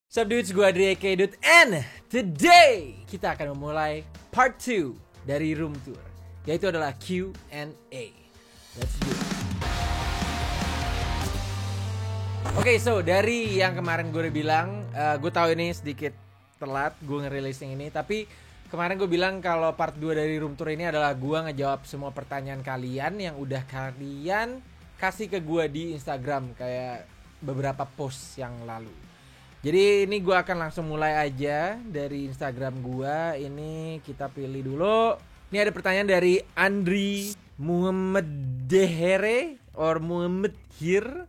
Sup dudes, gue Adri aka Dut, and today kita akan memulai part 2 dari room tour, yaitu adalah Q&A. Let's do it. Oke, so dari yang kemarin gue udah bilang, gue tahu ini sedikit telat gue ngerilis yang ini, tapi kemarin gue bilang kalau part 2 dari room tour ini adalah gue ngejawab semua pertanyaan kalian yang udah kalian kasih ke gue di Instagram kayak beberapa post yang lalu. Jadi ini gue akan langsung mulai aja dari Instagram gue. Ini kita pilih dulu. Ini ada pertanyaan dari Andri Muhammad Dehere or Muhammad Hir.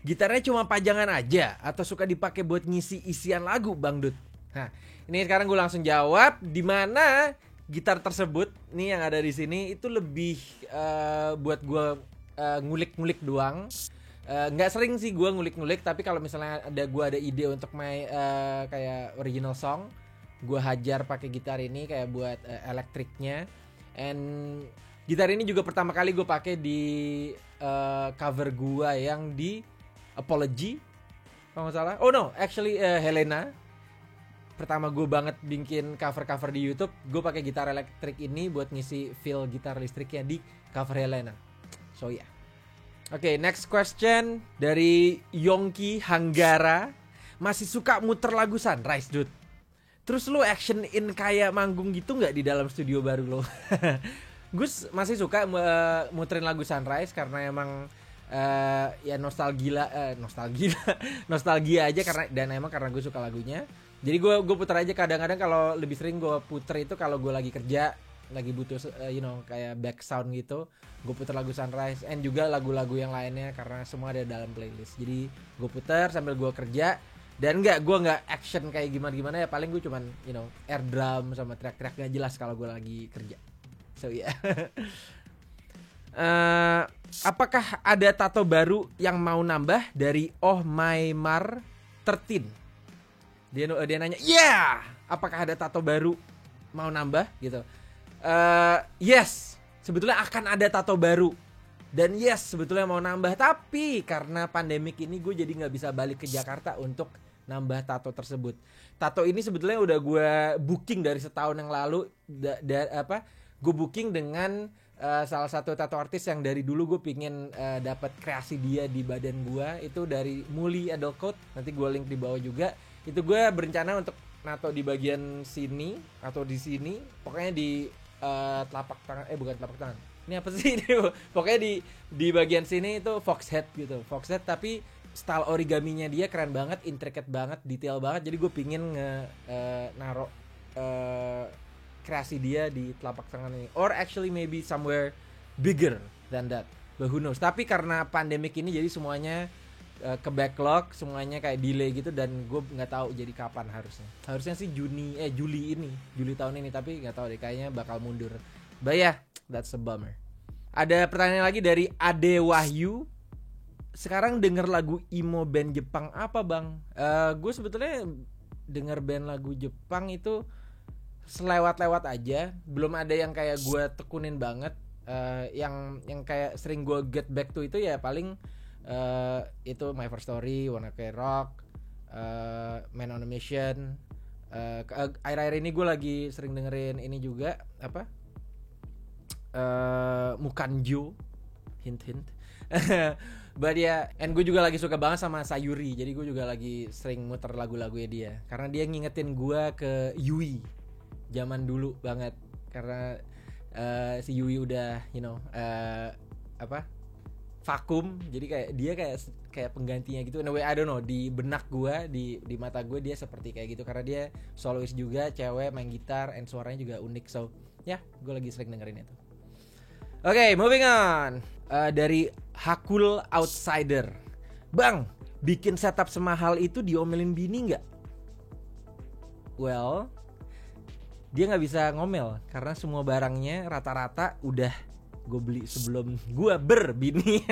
Gitarnya cuma pajangan aja atau suka dipakai buat ngisi isian lagu, Bang Dut? Nah, ini sekarang gue langsung jawab. Di mana gitar tersebut nih yang ada di sini itu lebih buat gue ngulik-ngulik doang. Nggak sering sih gue ngulik-ngulik, tapi kalau misalnya ada ide untuk main kayak original song, gue hajar pakai gitar ini kayak buat elektriknya. And gitar ini juga pertama kali gue pakai di cover gue yang di Apology, kalau nggak salah. Oh no, actually Helena. Pertama gue banget bikin cover di YouTube, gue pakai gitar elektrik ini buat ngisi feel gitar listriknya di cover Helena. So yeah. Oke, next question dari Yongki Hanggara. Masih suka muter lagu Sunrise, Dude? Terus lu action in kayak manggung gitu gak di dalam studio baru lo? Gus masih suka muterin lagu Sunrise karena emang ya nostalgia aja karena gue suka lagunya. Jadi gue puter aja kadang-kadang. Kalau lebih sering gue puter itu kalau gue lagi kerja, lagi butuh kayak back sound gitu, gue puter lagu Sunrise and juga lagu-lagu yang lainnya karena semua ada dalam playlist. Jadi gue puter sambil gue kerja, dan gue nggak action kayak gimana ya, paling gue cuman air drum sama teriak-teriak gak jelas kalau gue lagi kerja. So yeah. Apakah ada tato baru yang mau nambah dari Oh My Mar 13? Dia nanya, apakah ada tato baru mau nambah gitu? Yes, sebetulnya akan ada tato baru. Dan yes, sebetulnya mau nambah. Tapi karena pandemik ini gue jadi gak bisa balik ke Jakarta untuk nambah tato tersebut. Tato ini sebetulnya udah gue booking dari setahun yang lalu. Gue booking dengan salah satu tato artis yang dari dulu gue pingin dapat kreasi dia di badan gue. Itu dari Muli Adult Code. Nanti gue link di bawah juga. Itu gue berencana untuk nato di bagian sini atau di sini. Pokoknya di telapak tangan, bukan telapak tangan. Ini apa sih ini? Pokoknya di bagian sini itu fox head gitu. Fox head tapi style origaminya dia keren banget, intricate banget, detail banget. Jadi gue pingin naruh kreasi dia di telapak tangan ini. Or actually maybe somewhere bigger than that. But who knows. Tapi karena pandemik ini jadi semuanya ke backlog, semuanya kayak delay gitu, dan gue nggak tahu jadi kapan harusnya sih Juli tahun ini, tapi nggak tahu deh, kayaknya bakal mundur. But yeah, that's a bummer. Ada pertanyaan lagi dari Ade Wahyu. Sekarang denger lagu emo band Jepang apa, Bang? Gue sebetulnya denger band lagu Jepang itu selewat-lewat aja, belum ada yang kayak gue tekunin banget. Yang kayak sering gue get back to itu ya paling itu My First Story, Wanna Play Rock, Man on a Mission. Akhir-akhir ini gue lagi sering dengerin ini juga Mukanjo, hint. But yeah, and gue juga lagi suka banget sama Sayuri. Jadi gue juga lagi sering muter lagu-lagunya dia karena dia ngingetin gue ke Yui zaman dulu banget. Karena si Yui udah vakum, jadi kayak dia kayak penggantinya gitu. Anyway, I don't know, di benak gue, di mata gue dia seperti kayak gitu karena dia soloist juga, cewek, main gitar, and suaranya juga unik. So ya, gue lagi sering dengerin itu. Oke, moving on. Dari Hakul Outsider, Bang, bikin setup semahal itu diomelin bini nggak? Well, dia nggak bisa ngomel karena semua barangnya rata-rata udah gue beli sebelum gue berbini.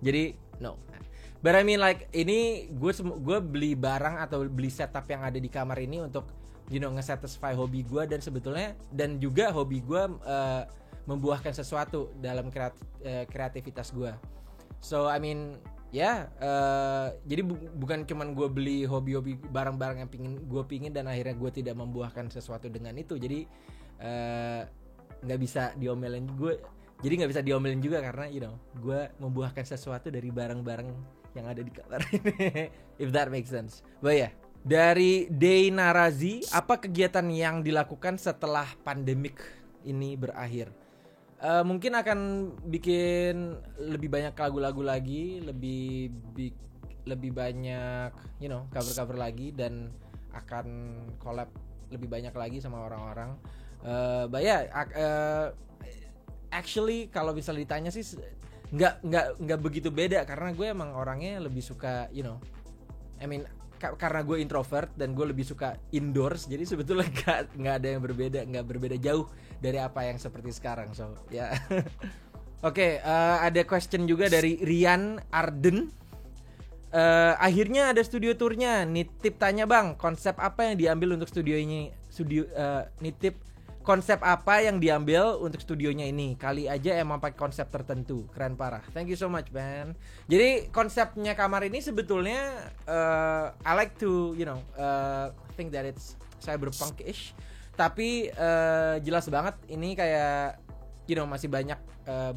Jadi no. But I mean like ini gue beli barang atau beli setup yang ada di kamar ini untuk nge-satisfy hobi gue, dan juga hobi gue membuahkan sesuatu dalam kreativitas gue. So I mean jadi bukan cuman gue beli hobi-hobi barang-barang yang gue pingin dan akhirnya gue tidak membuahkan sesuatu dengan itu. Jadi nggak bisa diomelin juga karena gue membuahkan sesuatu dari barang-barang yang ada di kamar ini. If that makes sense. But yeah. Dari Day Narazi, apa kegiatan yang dilakukan setelah pandemik ini berakhir? Mungkin akan bikin lebih banyak lagu-lagu lagi, lebih banyak cover-cover lagi, dan akan collab lebih banyak lagi sama orang-orang. Actually kalau bisa ditanya sih nggak begitu beda, karena gue emang orangnya lebih suka karena gue introvert dan gue lebih suka indoors, jadi sebetulnya nggak ada yang nggak berbeda jauh dari apa yang seperti sekarang. So ya. Oke, ada question juga dari Rian Arden. Akhirnya ada studio tournya. Nitip tanya bang, konsep apa yang diambil untuk konsep apa yang diambil untuk studionya ini? Kali aja emang pakai konsep tertentu. Keren parah. Thank you so much, man. Jadi konsepnya kamar ini sebetulnya I like to think that it's cyberpunk-ish. Tapi jelas banget ini kayak masih banyak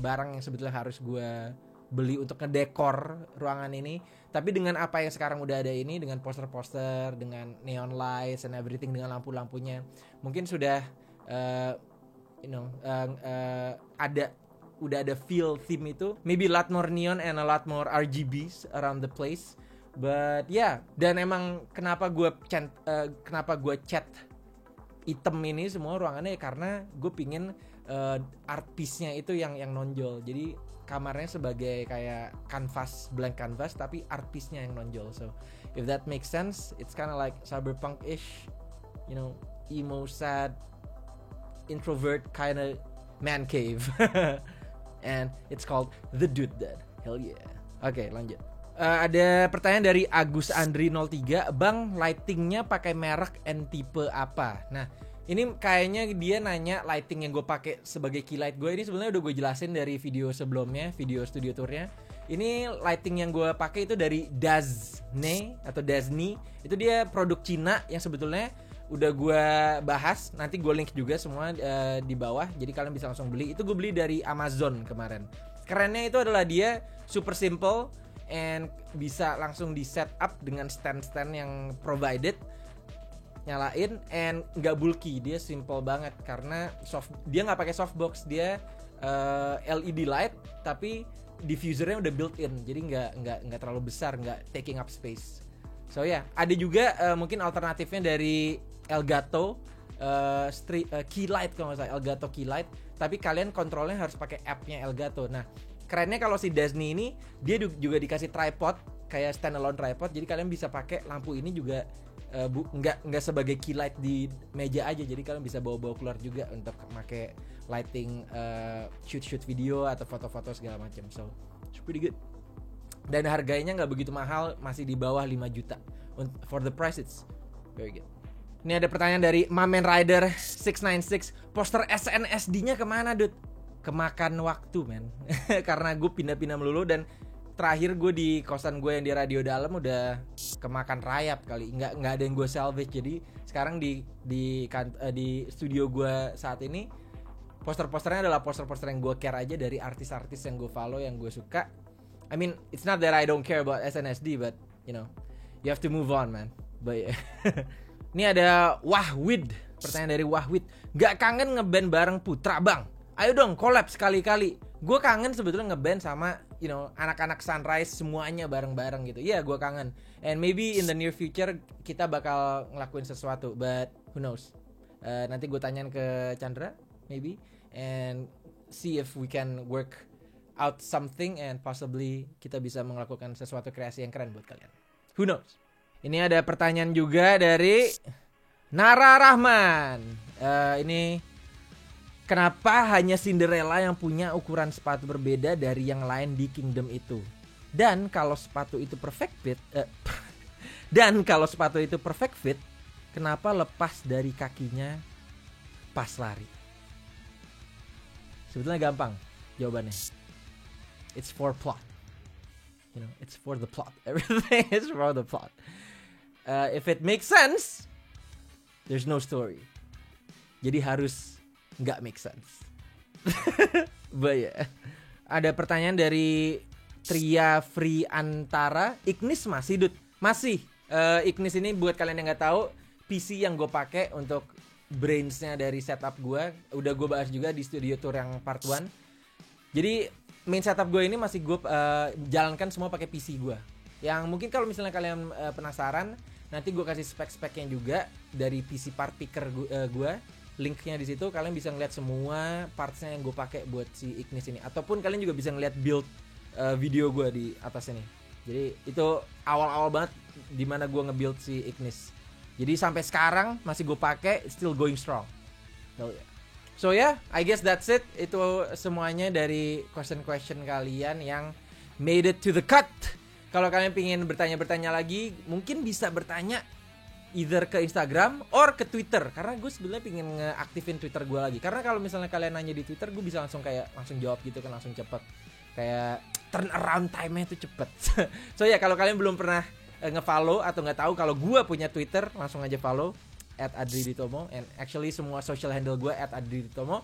barang yang sebetulnya harus gue beli untuk ngedekor ruangan ini. Tapi dengan apa yang sekarang udah ada ini, dengan poster-poster, dengan neon lights and everything, dengan lampu-lampunya, mungkin sudah udah ada feel theme itu, maybe a lot more neon and a lot more RGBs around the place. But yeah, dan emang kenapa gue cat hitam ini semua ruangannya, karena gue pingin art piece-nya itu yang nonjol. Jadi kamarnya sebagai kayak blank canvas, tapi art piece-nya yang nonjol. So if that makes sense, it's kind of like cyberpunk-ish, emo, sad, introvert kind of man cave. And it's called The Dude Dad. Hell yeah. Oke, lanjut. Ada pertanyaan dari Agus Andri 03, bang, lightingnya pakai merek and tipe apa? Nah, ini kayaknya dia nanya lighting yang gue pakai sebagai key light gue. Ini sebenarnya udah gue jelasin dari video sebelumnya, video studio tournya. Ini lighting yang gue pakai itu dari Dasne. Itu dia produk Cina yang sebetulnya udah gue bahas, nanti gue link juga semua di bawah, jadi kalian bisa langsung beli. Itu gue beli dari Amazon kemarin. Kerennya itu adalah dia super simple and bisa langsung di set up dengan stand yang provided, nyalain, and nggak bulky. Dia simple banget karena dia nggak pakai softbox, dia LED light tapi diffusernya udah built in, jadi nggak terlalu besar, nggak taking up space. So ya, ada juga mungkin alternatifnya dari Elgato key light, kalau nggak salah Elgato key light, tapi kalian kontrolnya harus pakai app-nya Elgato. Nah, kerennya kalau si Dasni ini dia juga dikasih tripod, kayak standalone tripod, jadi kalian bisa pakai lampu ini juga nggak sebagai key light di meja aja, jadi kalian bisa bawa keluar juga untuk pakai lighting shoot video atau foto-foto segala macam. So it's pretty good. Dan harganya nggak begitu mahal, masih di bawah 5 juta. For the price it's very good. Ini ada pertanyaan dari Mamen Rider 696. Poster SNSD-nya kemana, Dut? Kemakan waktu, men. Karena gue pindah-pindah melulu, dan terakhir gue di kosan gue yang di Radio Dalam udah kemakan rayap kali. Nggak ada yang gue salvage. Jadi sekarang di studio gue saat ini, poster-posternya adalah poster-poster yang gue care aja dari artis-artis yang gue follow, yang gue suka. I mean, it's not that I don't care about SNSD, but you have to move on, man. But ini ada Wahwid, pertanyaan dari Wahwid. Gak kangen ngeband bareng Putra, bang? Ayo dong collab sekali-kali. Gue kangen sebetulnya ngeband sama anak-anak Sunrise semuanya bareng-bareng gitu. Iya, gue kangen. And maybe in the near future kita bakal ngelakuin sesuatu, but who knows. Nanti gue tanyain ke Chandra maybe, and see if we can work out something and possibly kita bisa melakukan sesuatu kreasi yang keren buat kalian. Who knows. Ini ada pertanyaan juga dari Nara Rahman. Ini, kenapa hanya Cinderella yang punya ukuran sepatu berbeda dari yang lain di Kingdom itu? Dan kalau sepatu itu perfect fit, kenapa lepas dari kakinya pas lari? Sebetulnya gampang jawabannya. It's for plot. You know, it's for the plot. Everything is for the plot. If it makes sense, there's no story. Jadi harus nggak make sense. But yeah. Ada pertanyaan dari Tria Friantara. Ignis masih, Dut? Masih. Ignis ini buat kalian yang nggak tahu, PC yang gue pakai untuk brainsnya dari setup gue. Udah gue bahas juga di studio tour yang part 1. Jadi main setup gue ini masih gue jalankan semua pakai PC gue. Yang mungkin kalau misalnya kalian penasaran, nanti gue kasih spek-speknya juga dari PC part picker gue. Linknya di situ, kalian bisa ngeliat semua partsnya yang gue pakai buat si Ignis ini. Ataupun kalian juga bisa ngeliat build video gue di atas ini. Jadi itu awal-awal banget dimana gue nge-build si Ignis. Jadi sampai sekarang masih gue pakai, still going strong. So yeah, I guess that's it. Itu semuanya dari question kalian yang made it to the cut. Kalau kalian pengen bertanya lagi, mungkin bisa bertanya either ke Instagram or ke Twitter. Karena gue sebenarnya pengen ngeaktifin Twitter gue lagi. Karena kalau misalnya kalian nanya di Twitter, gue bisa langsung jawab gitu kan, langsung cepet. Kayak turn around time-nya itu cepet. So ya, kalau kalian belum pernah nge-follow atau nggak tahu kalau gue punya Twitter, langsung aja follow @adriditomo. And actually semua social handle gue @adriditomo.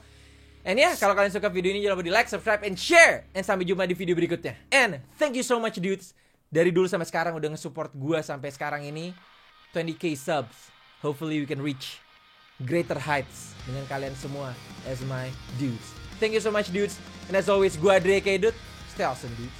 And ya, kalau kalian suka video ini, jangan lupa di like, subscribe, and share. And sampai jumpa di video berikutnya. And thank you so much dudes. Dari dulu sampai sekarang udah nge-support gue sampai sekarang ini. 20k subs. Hopefully we can reach greater heights dengan kalian semua as my dudes. Thank you so much dudes. And as always, gue Adri K. Dude. Stay awesome dudes.